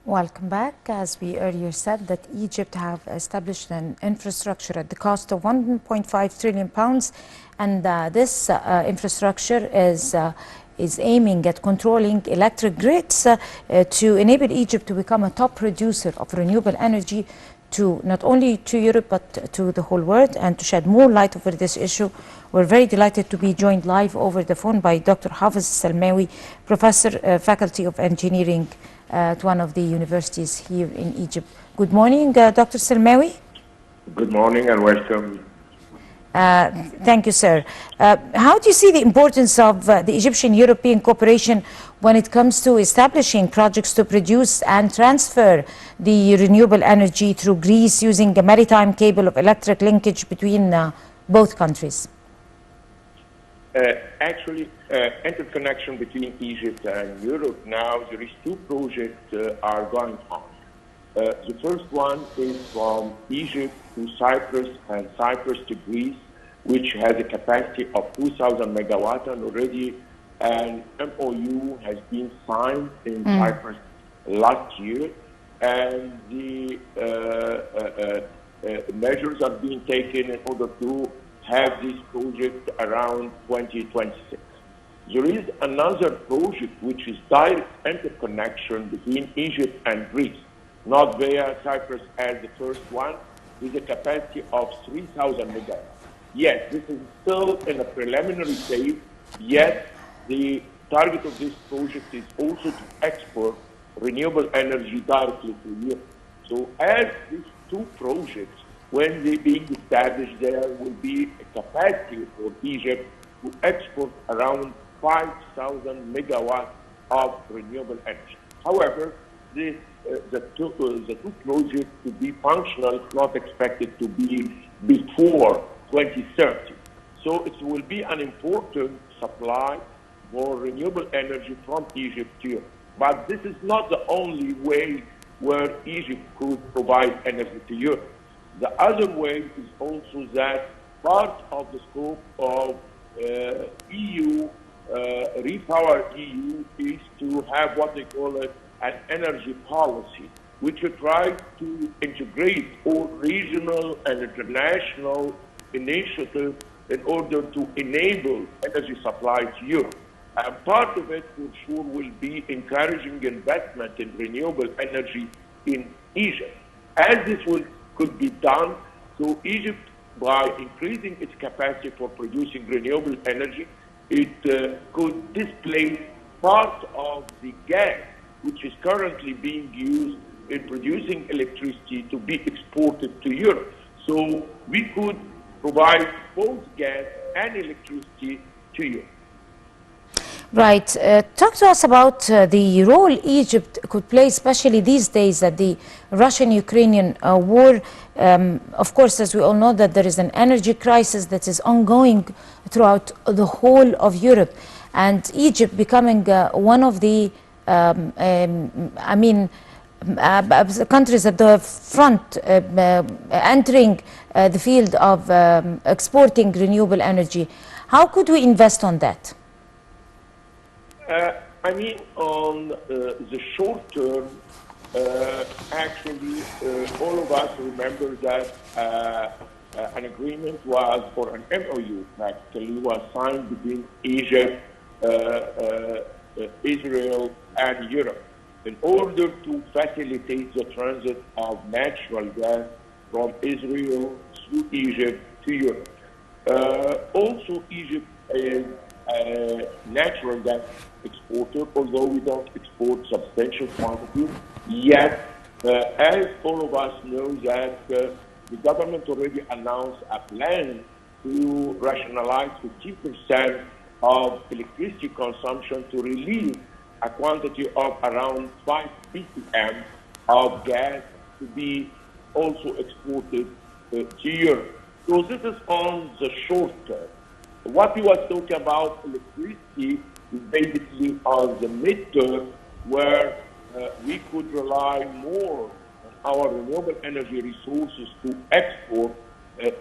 Welcome back. As we earlier said, that Egypt have established an infrastructure at the cost of 1.5 trillion pounds, and this infrastructure is aiming at controlling electric grids to enable Egypt to become a top producer of renewable energy to not only to Europe but to the whole world. And to shed more light over this issue, we're very delighted to be joined live over the phone by Dr. Hafez Salmawy, Professor, Faculty of Engineering at one of the universities here in Egypt. Good morning, Dr. Salmawy. Good morning and welcome. Thank you, sir. How do you see the importance of the Egyptian-European cooperation when it comes to establishing projects to produce and transfer the renewable energy through Greece using a maritime cable of electric linkage between both countries? Actually, interconnection between Egypt and Europe now, there is two projects are going on. The first one is from Egypt to Cyprus and Cyprus to Greece, which has a capacity of 2,000 megawatt, and already an MOU has been signed in Cyprus last year, and the measures are being taken in order to have this project around 2026. There is another project which is direct interconnection between Egypt and Greece, not via Cyprus as the first one, with a capacity of 3,000 megawatts. Yes, this is still in a preliminary phase, yet the target of this project is also to export renewable energy directly to Europe. So as these two projects, when they being established, there will be a capacity for Egypt to export around 5,000 megawatts of renewable energy. However, the two projects to be functional is not expected to be before 2030. So it will be an important supply for renewable energy from Egypt to Europe. But this is not the only way where Egypt could provide energy to Europe. The other way is also that part of the scope of EU, Repower EU, is to have what they call it an energy policy, which will try to integrate all regional and international initiatives in order to enable energy supply to Europe. And part of it, for sure, will be encouraging investment in renewable energy in Egypt. As this could be done, so Egypt, by increasing its capacity for producing renewable energy, it could displace part of the gas which is currently being used in producing electricity to be exported to Europe. So we could provide both gas and electricity to Europe. Right. Talk to us about the role Egypt could play, especially these days at the Russian-Ukrainian war. Of course, as we all know, that there is an energy crisis that is ongoing throughout the whole of Europe, and Egypt becoming one of the, countries at the front, entering the field of exporting renewable energy. How could we invest on that? On the short term, actually, all of us remember that an agreement was, or an MOU practically, was signed between Egypt, Israel, and Europe in order to facilitate the transit of natural gas from Israel through Egypt to Europe. Also, Egypt is a natural gas exporter, although we don't export substantial quantities. Yet, as all of us know, that the government already announced a plan to rationalize 50% of electricity consumption to relieve a quantity of around 5 BCM of gas to be also exported to Europe. So this is on the short term. What we was talking about electricity is basically on the midterm, where we could rely more on our renewable energy resources to export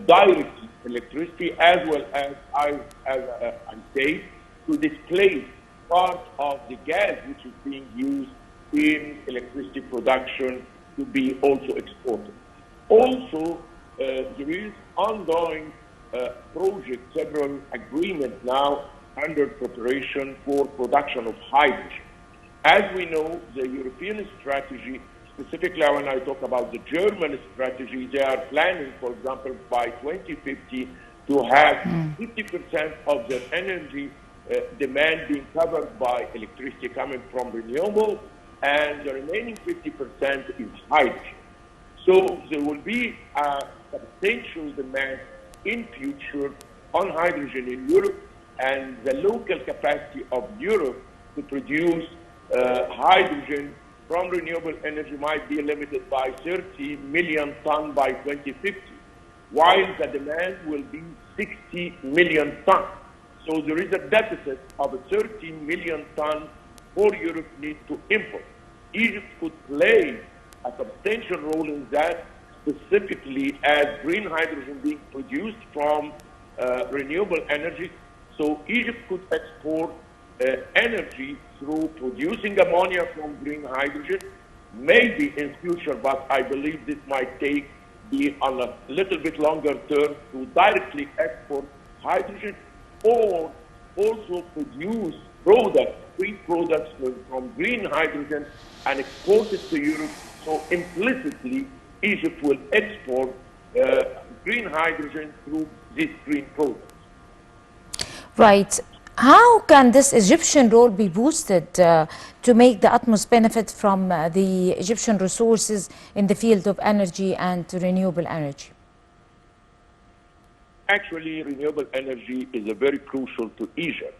directly electricity, as well as I say, to displace part of the gas which is being used in electricity production to be also exported. Also, there is ongoing project, several agreements now under preparation for production of hydrogen. As we know, the European strategy, specifically when I talk about the German strategy, they are planning, for example, by 2050 to have 50% of their energy demand being covered by electricity coming from renewable, and the remaining 50% is hydrogen. So there will be a substantial demand in future on hydrogen in Europe, and the local capacity of Europe to produce hydrogen from renewable energy might be limited by 30 million tons by 2050, while the demand will be 60 million tons. So there is a deficit of 13 million tons for Europe needs to import. Egypt could play a substantial role in that, specifically as green hydrogen being produced from renewable energy. So Egypt could export energy through producing ammonia from green hydrogen, maybe in future, but I believe this might be on a little bit longer term to directly export hydrogen, or also produce products, green products from green hydrogen and export it to Europe. So implicitly, Egypt will export green hydrogen through these green products. Right. How can this Egyptian role be boosted to make the utmost benefit from the Egyptian resources in the field of energy and renewable energy? Actually, renewable energy is a very crucial to Egypt.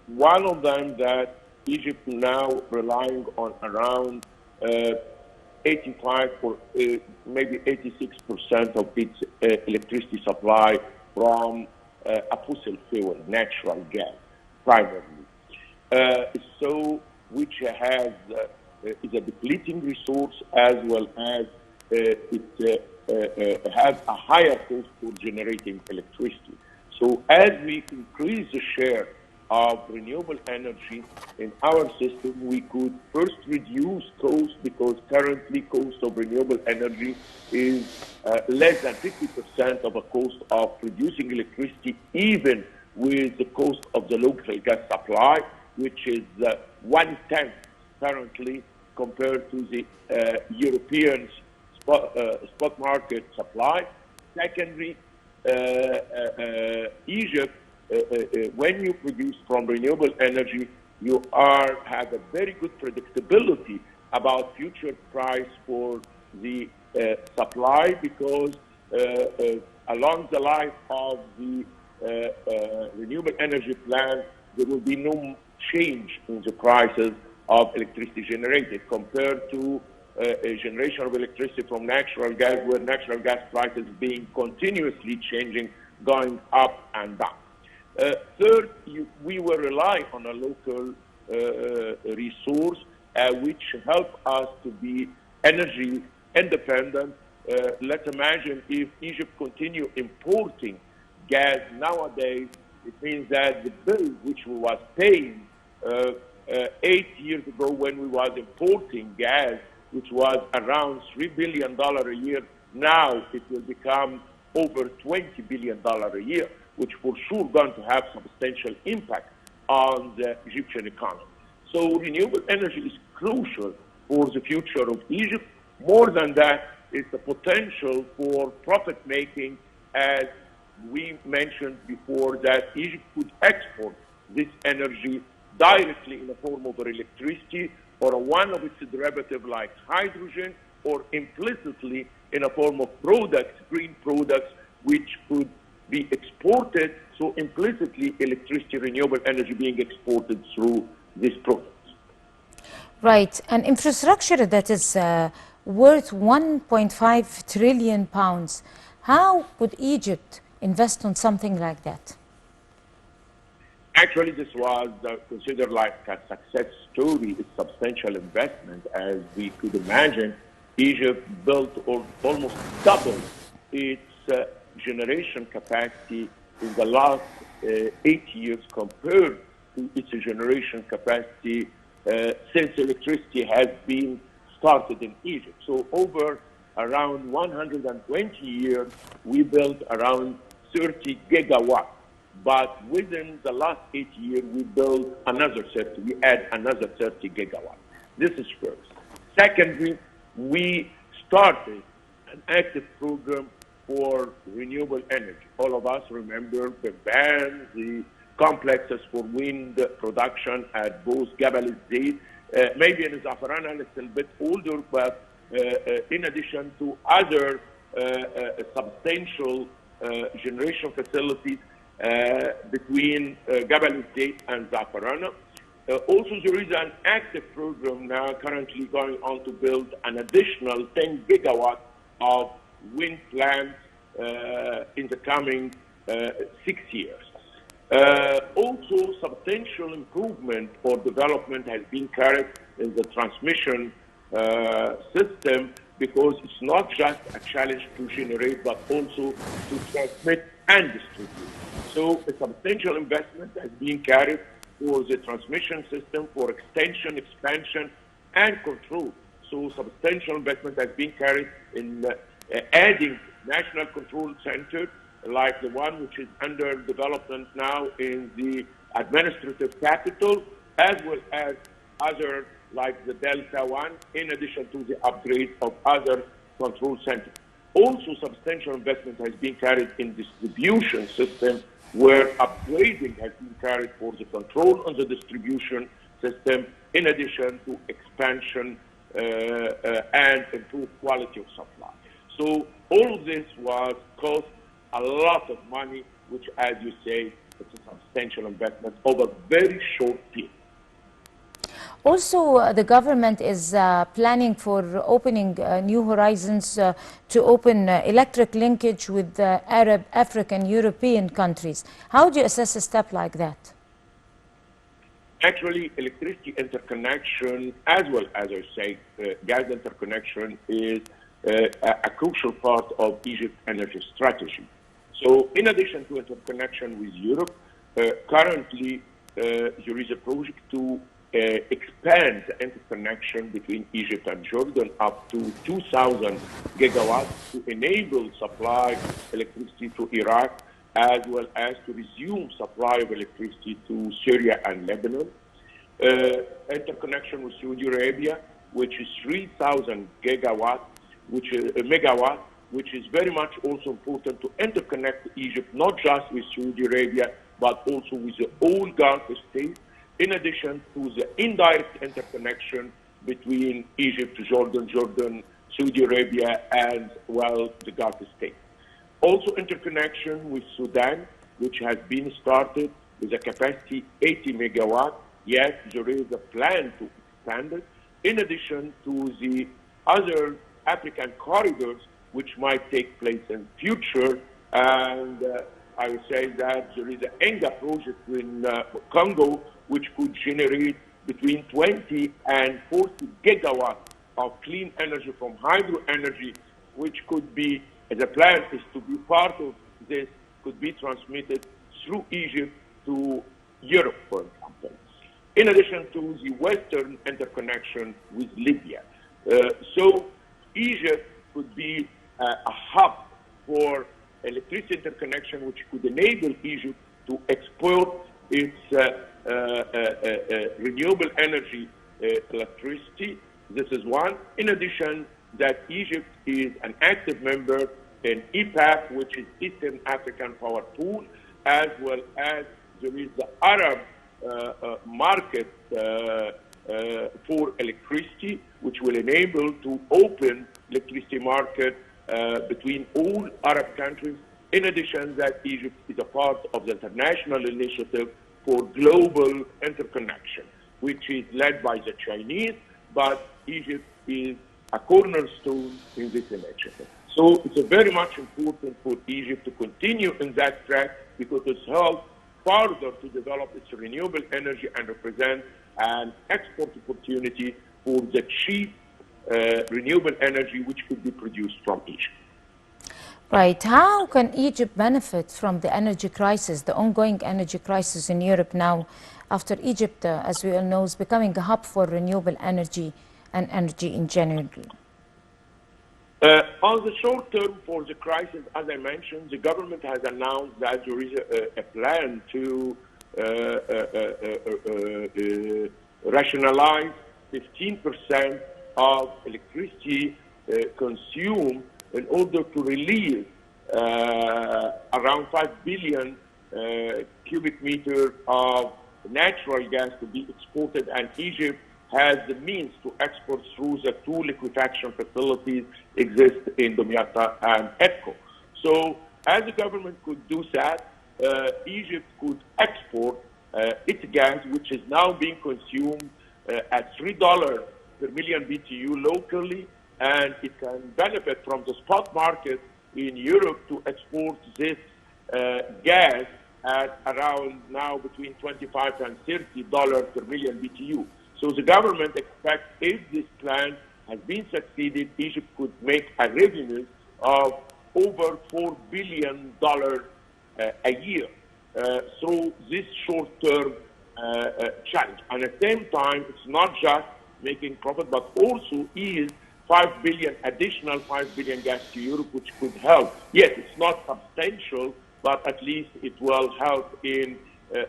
One of them that Egypt now relying on around 85 or maybe 86% of its electricity supply from a fossil fuel, natural gas, primarily. So, which has is a depleting resource, as well as it has a higher cost for generating electricity. So as we increase the share of renewable energy in our system, we could first reduce cost, because currently cost of renewable energy is less than 50% of the cost of producing electricity, even with the cost of the local gas supply, which is 1/10 currently compared to the European spot market supply. Secondly, Egypt, when you produce from renewable energy, you have a very good predictability about future price for the supply, because along the life of the renewable energy plant, there will be no change in the prices of electricity generated compared to a generation of electricity from natural gas, where natural gas prices being continuously changing, going up and down. Third, we will rely on a local resource, which help us to be energy independent. Let's imagine if Egypt continue importing gas nowadays, it means that the bill which we was paying 8 years ago when we was importing gas, which was around $3 billion a year, now it will become over $20 billion a year, which for sure going to have substantial impact on the Egyptian economy. So renewable energy is crucial for the future of Egypt. More than that, it's the potential for profit making, as we mentioned before, that Egypt could export this energy directly in the form of electricity, or one of its derivatives like hydrogen, or implicitly in a form of products, green products, which could be exported. So implicitly, electricity, renewable energy being exported through these products. Right. An infrastructure that is worth 1.5 trillion pounds. How would Egypt invest on something like that? Actually, this was considered like a success story, a substantial investment. As we could imagine, Egypt built or almost doubled its generation capacity in the last 8 years compared to its generation capacity since electricity has been started in Egypt. So over around 120 years, we built around 30 gigawatts. But within the last 8 years, we built another 30, we add another 30 gigawatts. This is first. Secondly, we started an active program for renewable energy. All of us remember the ban, the complexes for wind production at both Jabal al-Zayt, maybe in Zafarana, a little bit older, but in addition to other substantial generation facilities between Jabal al-Zayt and Zafarana. Also, there is an active program now currently going on to build an additional 10 gigawatts of wind plants in the coming 6 years. Also, substantial improvement or development has been carried in the transmission system, because it's not just a challenge to generate, but also to transmit and distribute. So a substantial investment has been carried for the transmission system, for extension, expansion, and control. So substantial investment has been carried in adding national control center, like the one which is under development now in the administrative capital, as well as other like the Delta one, in addition to the upgrade of other control centers. Also, substantial investment has been carried in distribution system, where upgrading has been carried for the control on the distribution system, in addition to expansion and improved quality of supply. So all of this was cost a lot of money, which, as you say, it's a substantial investment over a very short period. Also, the government is planning for opening new horizons to open electric linkage with Arab, African, European countries. How do you assess a step like that? Actually, electricity interconnection, as well as I say, gas interconnection, is a crucial part of Egypt's energy strategy. So in addition to interconnection with Europe, currently there is a project to expand the interconnection between Egypt and Jordan up to 2,000 gigawatts to enable supply electricity to Iraq, as well as to resume supply of electricity to Syria and Lebanon. Interconnection with Saudi Arabia, which is 3,000 gigawatts, which is a megawatt, which is very much also important to interconnect Egypt, not just with Saudi Arabia, but also with the old Gulf states, in addition to the indirect interconnection between Egypt, Jordan, Saudi Arabia, and, well, the Gulf states. Also interconnection with Sudan, which has been started with a capacity 80 megawatts. Yes, there is a plan to expand it, in addition to the other African corridors which might take place in future. And I would say that there is an ENGA project in Congo, which could generate between 20 and 40 gigawatts of clean energy from hydro energy, which could be, the plan is to be part of this, could be transmitted through Egypt to Europe, for example. In addition to the Western interconnection with Libya. So Egypt could be a hub for electricity interconnection, which could enable Egypt to export its renewable energy electricity. This is one. In addition, that Egypt is an active member in EPAP, which is Eastern African Power Pool, as well as there is the Arab market for electricity, which will enable to open electricity market between all Arab countries. In addition, that Egypt is a part of the international initiative for global interconnection, which is led by the Chinese, but Egypt is a cornerstone in this initiative. So it's very much important for Egypt to continue in that track, because it's helped further to develop its renewable energy and represent an export opportunity for the cheap renewable energy which could be produced from Egypt. Right. How can Egypt benefit from the energy crisis, the ongoing energy crisis in Europe now, after Egypt, as we all know, is becoming a hub for renewable energy and energy in general? On the short term for the crisis, as I mentioned, the government has announced that there is a plan to rationalize 15% of electricity consumed in order to release around 5 billion cubic meters of natural gas to be exported, and Egypt has the means to export through the two liquefaction facilities exist in Dumyata and EPCO. So as the government could do that, Egypt could export its gas, which is now being consumed at $3 per million BTU locally, and it can benefit from the spot market in Europe to export this gas at around now between $25 and $30 per million BTU. So the government expects if this plan has been succeeded, Egypt could make a revenue of over $4 billion a year through this short-term challenge. And at the same time, it's not just making profit, but also is 5 billion, additional 5 billion gas to Europe, which could help. Yes, it's not substantial, but at least it will help in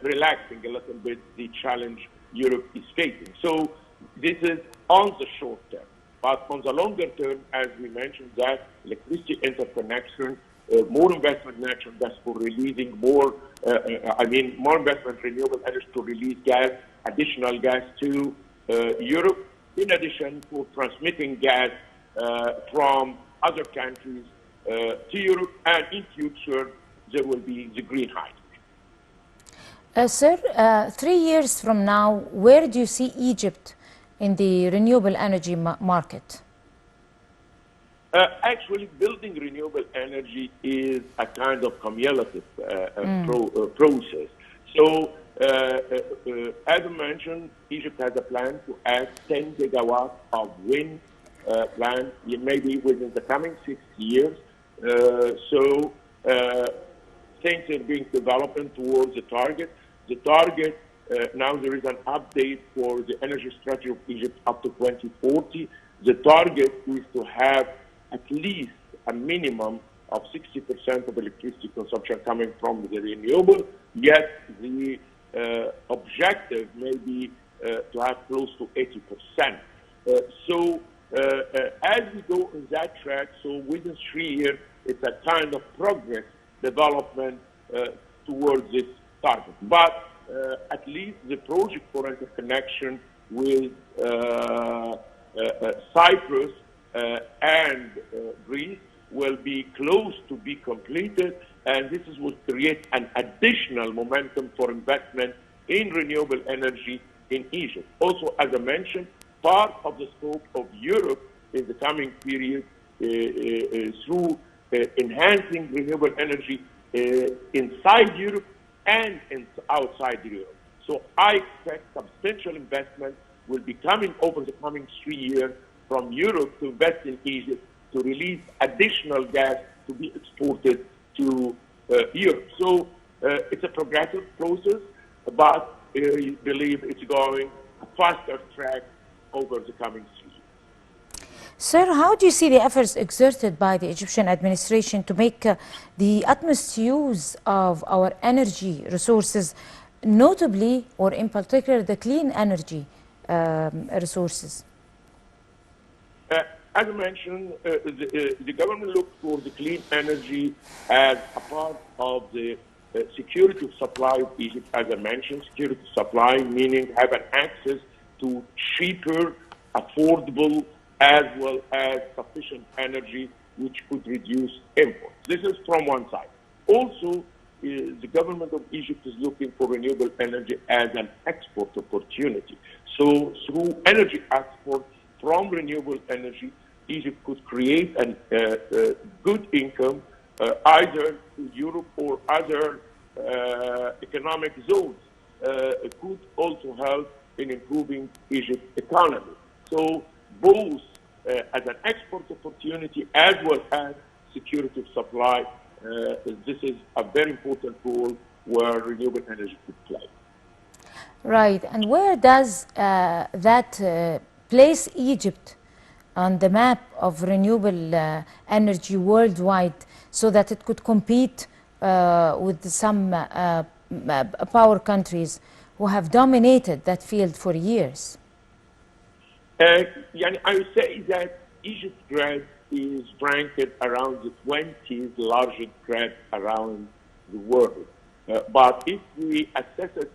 relaxing a little bit the challenge Europe is facing. So this is on the short term. But on the longer term, as we mentioned, that electricity interconnection, more investment in natural gas for releasing more, more investment in renewable energy to release gas, additional gas to Europe, in addition to transmitting gas from other countries to Europe, and in future, there will be the green hydrogen. Sir, 3 years from now, where do you see Egypt in the renewable energy market? Actually, building renewable energy is a kind of cumulative process. So, as I mentioned, Egypt has a plan to add 10 gigawatts of wind plants, maybe within the coming 6 years. Things are being developed towards the target. The target, now there is an update for the energy strategy of Egypt up to 2040. The target is to have at least a minimum of 60% of electricity consumption coming from the renewable, yet the objective may be to have close to 80%. As we go on that track, so within 3 years, it's a kind of progress development towards this target. But at least the project for interconnection with Cyprus and Greece will be close to be completed, and this will create an additional momentum for investment in renewable energy in Egypt. Also, as I mentioned, part of the scope of Europe in the coming period through enhancing renewable energy inside Europe and outside Europe. So I expect substantial investment will be coming over the coming 3 years from Europe to invest in Egypt to release additional gas to be exported to Europe. So it's a progressive process, but I believe it's going a faster track over the coming 3 years. Sir, how do you see the efforts exerted by the Egyptian administration to make the utmost use of our energy resources, notably or in particular the clean energy resources? As I mentioned, the government looks for the clean energy as a part of the security of supply of Egypt. As I mentioned, security of supply meaning having access to cheaper, affordable, as well as sufficient energy, which could reduce imports. This is from one side. Also, the government of Egypt is looking for renewable energy as an export opportunity. So through energy export from renewable energy, Egypt could create a good income either to Europe or other economic zones. It could also help in improving Egypt's economy. So both as an export opportunity as well as security of supply, this is a very important role where renewable energy could play. Right, and where does that place Egypt on the map of renewable energy worldwide so that it could compete with some power countries who have dominated that field for years? Yani I would say that Egypt's grid is ranked around the 20th largest grid around the world. But if we assess it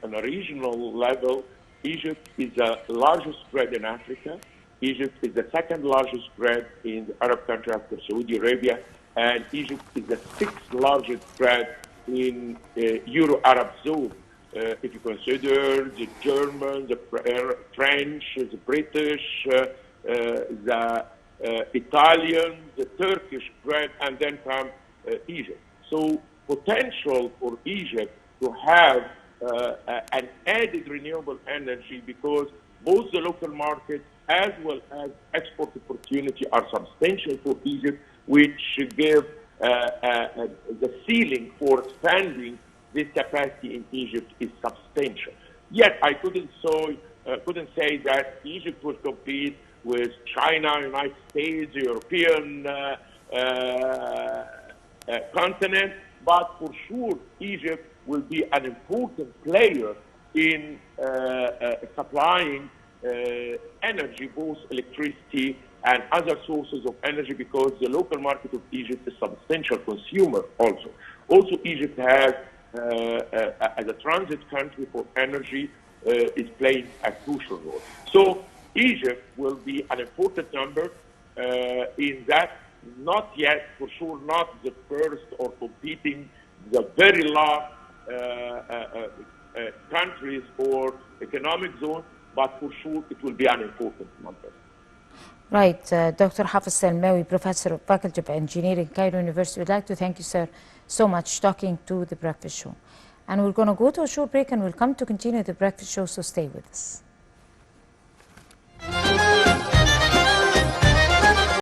on a regional level, Egypt is the largest grid in Africa. Egypt is the second largest grid in the Arab country after Saudi Arabia, and Egypt is the sixth largest grid in Euro-Arab zone. If you consider the German, the French, the British, the Italian, the Turkish grid, and then come Egypt. So potential for Egypt to have an added renewable energy because both the local market as well as export opportunity are substantial for Egypt, which give the ceiling for expanding this capacity in Egypt is substantial. Yet I couldn't say that Egypt would compete with China, United States, European continent, but for sure Egypt will be an important player in supplying energy, both electricity and other sources of energy, because the local market of Egypt is a substantial consumer also. Also, Egypt has, as a transit country for energy, is playing a crucial role. So Egypt will be an important number in that, not yet, for sure, not the first or competing the very large countries or economic zone, but for sure it will be an important number. Right, Dr. Hafez Salmawy, Professor of Faculty of Engineering, Cairo University. We'd like to thank you, sir, so much talking to The Breakfast Show. And we're going to go to a short break and we'll come to continue The Breakfast Show, so stay with us.